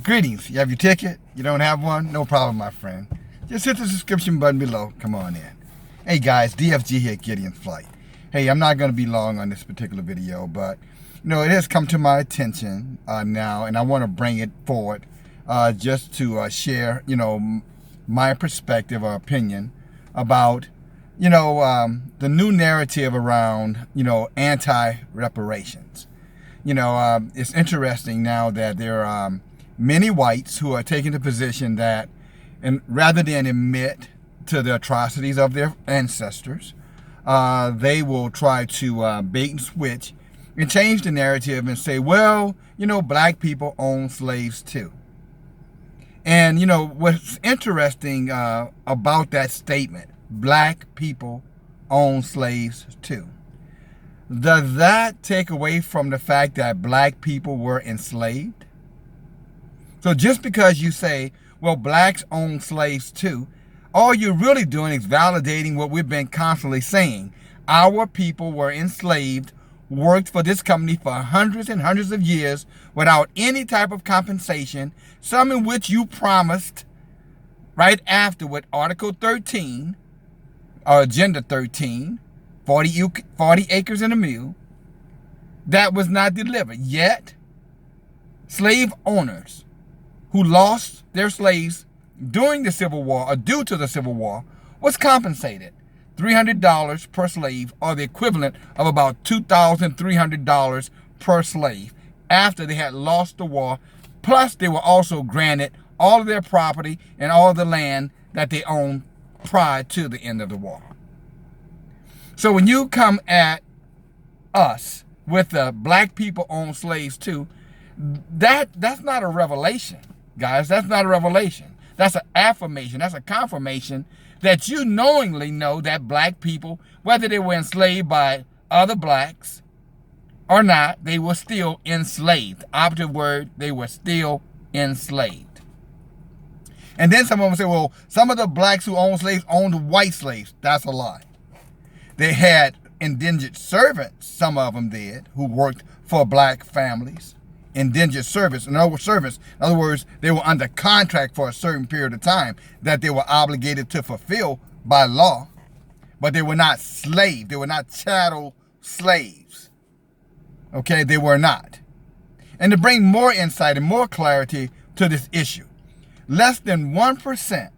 Greetings. You have your ticket? You don't have one? No problem, my friend. Just hit the subscription button below. Come on in. Hey guys, DFG here at Gideon's Flight. Hey, I'm not going to be long on this particular video, but it has come to my attention now, and I want to bring it forward just to share, my perspective or opinion about, the new narrative around, anti-reparations. It's interesting now that there are many whites who are taking the position that, and rather than admit to the atrocities of their ancestors, they will try to bait and switch and change the narrative and say, well, black people own slaves too. And, what's interesting about that statement, black people own slaves too, does that take away from the fact that black people were enslaved? So just because you say, well, blacks own slaves too, all you're really doing is validating what we've been constantly saying. Our people were enslaved, worked for this company for hundreds and hundreds of years without any type of compensation, some in which you promised right after with Article 13, or Agenda 13, 40 acres and a mule, that was not delivered. Yet, slave owners who lost their slaves during the Civil War or due to the Civil War was compensated $300 per slave, or the equivalent of about $2,300 per slave after they had lost the war. Plus, they were also granted all of their property and all of the land that they owned prior to the end of the war. So when you come at us with the black people own slaves too, that's not a revelation, guys. That's not a revelation. That's an affirmation. That's a confirmation that you knowingly know that black people, whether they were enslaved by other blacks or not, they were still enslaved. The operative word, they were still enslaved. And then someone will say, well, some of the blacks who owned slaves owned white slaves. That's a lie. They had indentured servants, some of them did, who worked for black families. Indentured servants, in other words, they were under contract for a certain period of time that they were obligated to fulfill by law, but they were not slaves. They were not chattel slaves. Okay, they were not. And to bring more insight and more clarity to this issue, less than 1%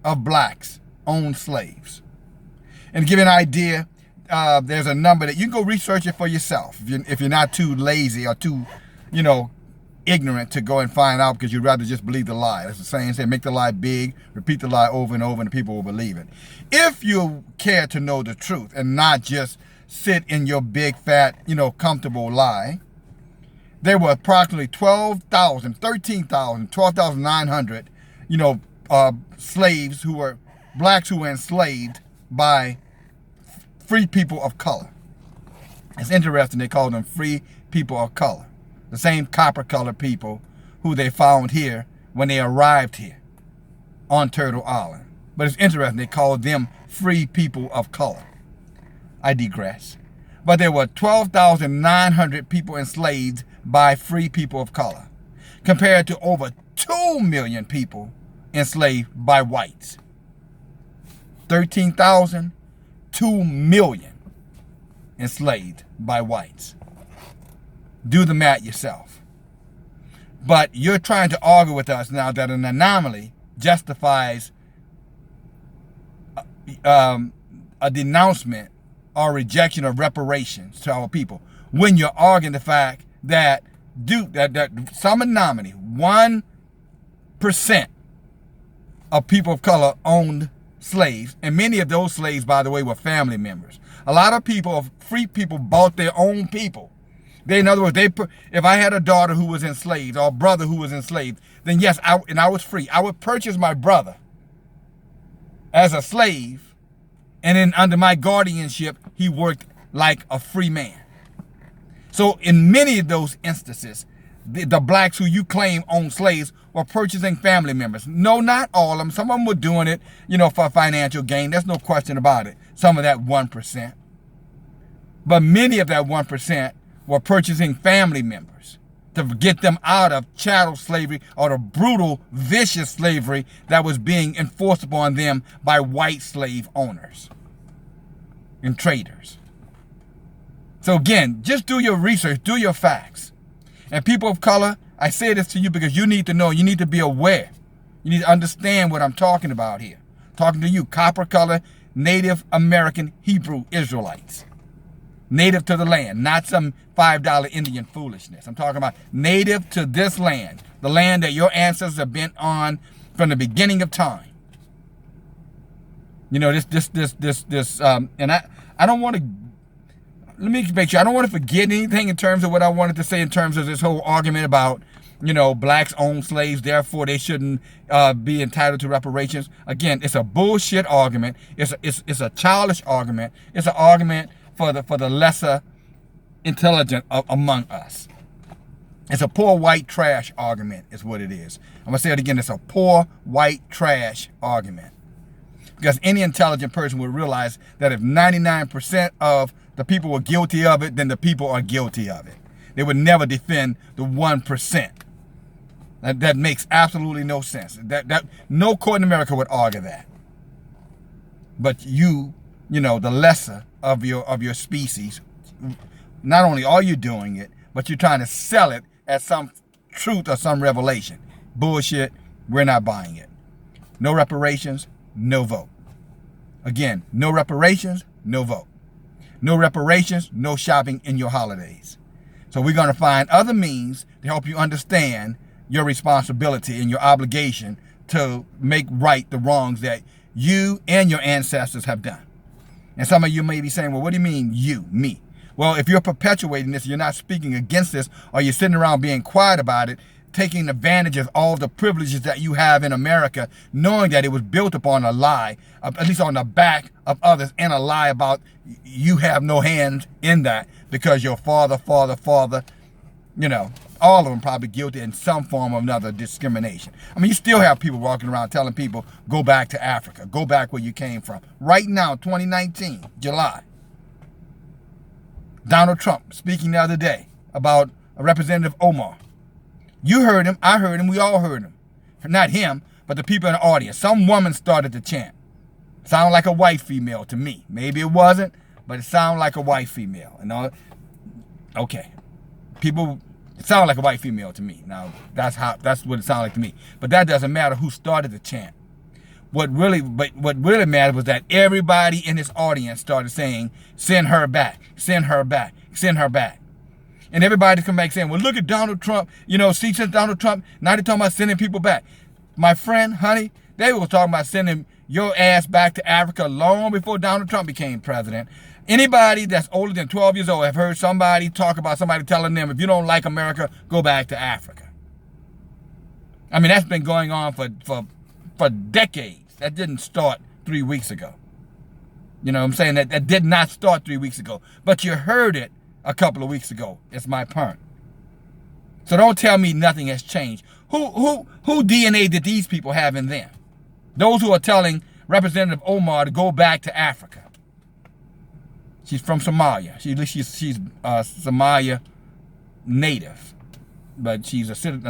of blacks own slaves. And to give you an idea, there's a number that you can go research it for yourself if you're not too lazy or too, ignorant to go and find out, because you'd rather just believe the lie. That's the saying, say, make the lie big, repeat the lie over and over, and the people will believe it. If you care to know the truth and not just sit in your big, fat, comfortable lie, there were approximately 12,900, slaves who were blacks who were enslaved by free people of color. It's interesting, they call them free people of color. The same copper-colored people who they found here when they arrived here on Turtle Island. But it's interesting, they call them free people of color. I digress. But there were 12,900 people enslaved by free people of color, compared to over 2 million people enslaved by whites. 13,000, 2 million enslaved by whites. Do the math yourself. But you're trying to argue with us now that an anomaly justifies a denouncement or rejection of reparations to our people, when you're arguing the fact that some anomaly, 1% of people of color owned slaves, and many of those slaves, by the way, were family members. A lot of free people bought their own people. In other words, if I had a daughter who was enslaved or a brother who was enslaved, then yes, I was free. I would purchase my brother as a slave, and then under my guardianship, he worked like a free man. So in many of those instances, the blacks who you claim owned slaves were purchasing family members. No, not all of them. Some of them were doing it, for financial gain. There's no question about it. Some of that 1%. But many of that 1% were purchasing family members to get them out of chattel slavery or the brutal, vicious slavery that was being enforced upon them by white slave owners and traders. So again, just do your research, do your facts. And people of color, I say this to you because you need to know, you need to be aware. You need to understand what I'm talking about here. Talking to you, copper color, Native American Hebrew Israelites. Native to the land, not some $5 Indian foolishness. I'm talking about native to this land, the land that your ancestors have been on from the beginning of time. You know, and I don't want to, let me make sure, I don't want to forget anything in terms of what I wanted to say in terms of this whole argument about, you know, blacks own slaves, therefore they shouldn't be entitled to reparations. Again, it's a bullshit argument. It's a childish argument. It's an argument for the lesser intelligent among us. It's a poor white trash argument is what it is. I'm going to say it again. It's a poor white trash argument. Because any intelligent person would realize that if 99% of the people were guilty of it, then the people are guilty of it. They would never defend the 1%. That makes absolutely no sense. That no court in America would argue that. But you know, the lesser of your species, not only are you doing it, but you're trying to sell it as some truth or some revelation. Bullshit. We're not buying it. No reparations, no vote. Again, no reparations, no vote. No reparations, no shopping in your holidays. So we're going to find other means to help you understand your responsibility and your obligation to make right the wrongs that you and your ancestors have done. And some of you may be saying, well, what do you mean you, me? Well, if you're perpetuating this, you're not speaking against this, or you're sitting around being quiet about it, taking advantage of all the privileges that you have in America, knowing that it was built upon a lie, at least on the back of others, and a lie about you have no hands in that because your father, you know, all of them probably guilty in some form or another discrimination. I mean, you still have people walking around telling people, go back to Africa, go back where you came from. Right now, 2019, July, Donald Trump speaking the other day about Representative Omar. You heard him, I heard him, we all heard him. Not him, but the people in the audience. Some woman started to chant. Sounded like a white female to me. Maybe it wasn't, but it sounded like a white female. You know? Okay. People, it sounded like a white female to me. Now, that's what it sounded like to me. But that doesn't matter who started the chant. What really mattered was that everybody in this audience started saying, send her back, send her back, send her back. And everybody come back saying, well, look at Donald Trump. You know, see, since Donald Trump, now they're talking about sending people back. My friend, honey, they were talking about sending your ass back to Africa long before Donald Trump became president. Anybody that's older than 12 years old have heard somebody talk about somebody telling them, if you don't like America, go back to Africa. I mean, that's been going on for decades. That didn't start 3 weeks ago. You know what I'm saying? That did not start 3 weeks ago. But you heard it a couple of weeks ago. It's my point. So don't tell me nothing has changed. Who DNA did these people have in them? Those who are telling Representative Omar to go back to Africa. She's from Somalia. She's Somalia native, but she's she's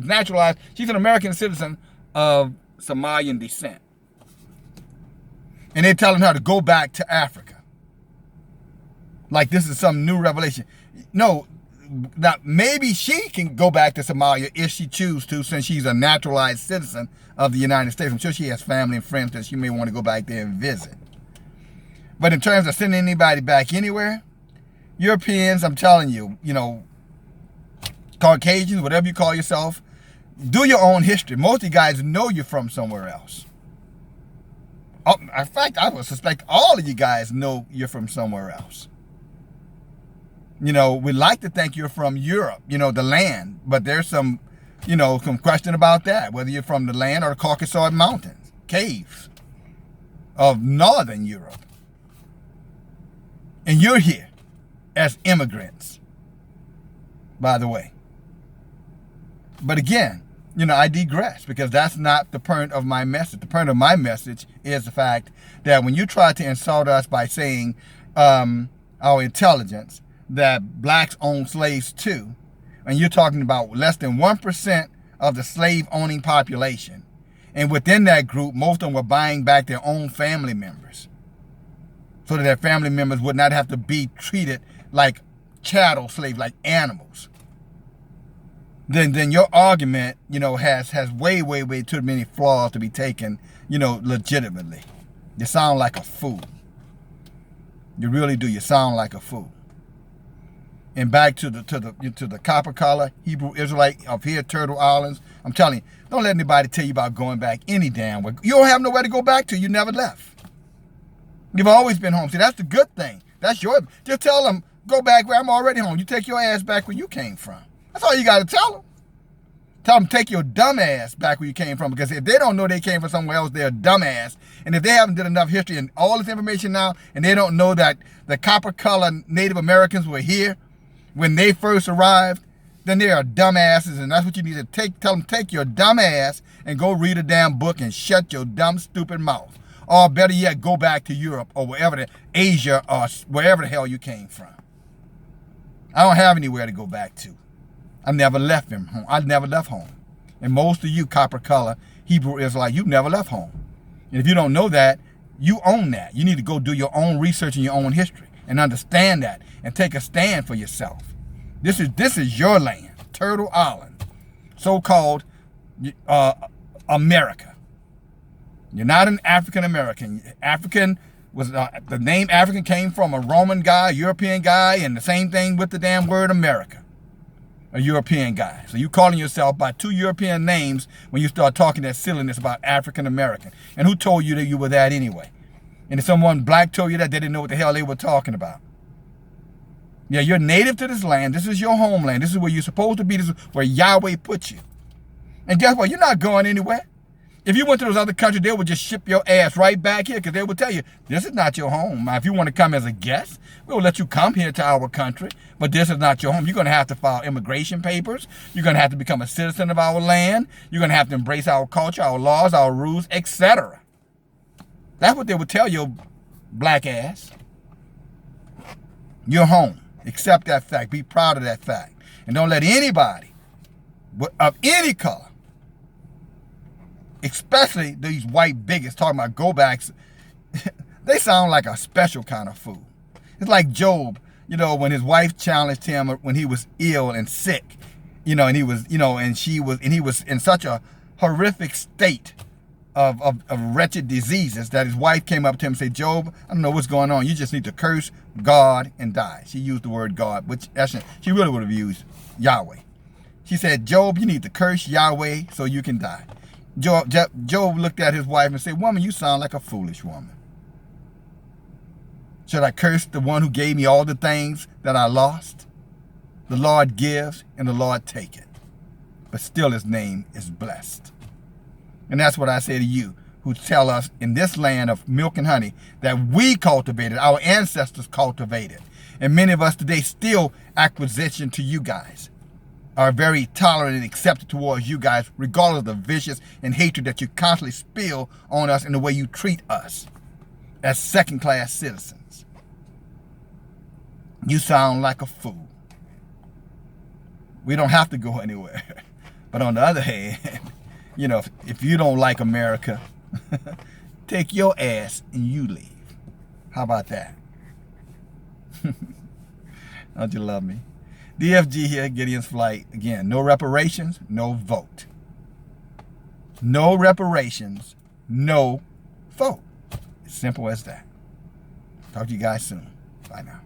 naturalized. She's an American citizen of Somalian descent, and they're telling her to go back to Africa. Like this is some new revelation. No, now maybe she can go back to Somalia if she chooses to, since she's a naturalized citizen of the United States. I'm sure she has family and friends that she may want to go back there and visit. But in terms of sending anybody back anywhere, Europeans, I'm telling you, you know, Caucasians, whatever you call yourself, do your own history. Most of you guys know you're from somewhere else. Oh, in fact, I would suspect all of you guys know you're from somewhere else. You know, we like to think you're from Europe, you know, the land, but there's some, you know, some question about that, whether you're from the land or the Caucasus Mountains, caves of Northern Europe. And you're here as immigrants, by the way. But again, you know, I digress because that's not the point of my message. The point of my message is the fact that when you try to insult us by saying our intelligence, that blacks own slaves too, And you're talking about less than 1% of the slave-owning population. And within that group, most of them were buying back their own family members so that their family members would not have to be treated like chattel slaves, like animals. Then your argument, has way, way, way too many flaws to be taken, legitimately. You sound like a fool. You really do. You sound like a fool. And back to the copper collar Hebrew Israelite of here, Turtle Islands. I'm telling you, don't let anybody tell you about going back any damn way. You don't have nowhere to go back to. You never left. You've always been home. See, that's the good thing. That's your. Just tell them, go back where I'm already home. You take your ass back where you came from. That's all you got to tell them. Tell them, take your dumb ass back where you came from. Because if they don't know they came from somewhere else, they're a dumb ass. And if they haven't done enough history and all this information now, and they don't know that the copper colored Native Americans were here when they first arrived, then they are dumbasses, and that's what you need to tell them, take your dumb ass and go read a damn book and shut your dumb, stupid mouth. Or better yet, go back to Europe or wherever, Asia or wherever the hell you came from. I don't have anywhere to go back to. I never left home. I never left home. And most of you copper color Hebrew Israelites, you never left home. And if you don't know that, you own that. You need to go do your own research in your own history and understand that and take a stand for yourself. This is your land, Turtle Island, so-called America. You're not an African American. African was the name African came from a Roman guy, a European guy, and the same thing with the damn word America, a European guy. So you calling yourself by two European names when you start talking that silliness about African American. And who told you that you were that anyway? And if someone black told you that, they didn't know what the hell they were talking about. Yeah, you're native to this land. This is your homeland. This is where you're supposed to be. This is where Yahweh put you. And guess what? You're not going anywhere. If you went to those other countries, they would just ship your ass right back here because they would tell you, this is not your home. If you want to come as a guest, we'll let you come here to our country, but this is not your home. You're going to have to file immigration papers. You're going to have to become a citizen of our land. You're going to have to embrace our culture, our laws, our rules, etc. That's what they would tell your black ass. You're home. Accept that fact. Be proud of that fact. And don't let anybody of any color, especially these white bigots talking about go backs, they sound like a special kind of fool. It's like Job, when his wife challenged him when he was ill and sick, and he was, and he was in such a horrific state of wretched diseases that his wife came up to him and said, Job, I don't know what's going on. You just need to curse God and die. She used the word God, which actually she really would have used Yahweh. She said, Job, you need to curse Yahweh so you can die. Job looked at his wife and said, woman, you sound like a foolish woman. Should I curse the one who gave me all the things that I lost? The Lord gives and the Lord taketh, but still his name is blessed. And that's what I say to you who tell us in this land of milk and honey that we cultivated, our ancestors cultivated. And many of us today still acquisition to you guys, are very tolerant and accepted towards you guys, regardless of the vicious and hatred that you constantly spill on us in the way you treat us as second-class citizens. You sound like a fool. We don't have to go anywhere. But on the other hand, if you don't like America, take your ass and you leave. How about that? Don't you love me? DFG here, Gideon's Flight. Again, no reparations, no vote. No reparations, no vote. As simple as that. Talk to you guys soon. Bye now.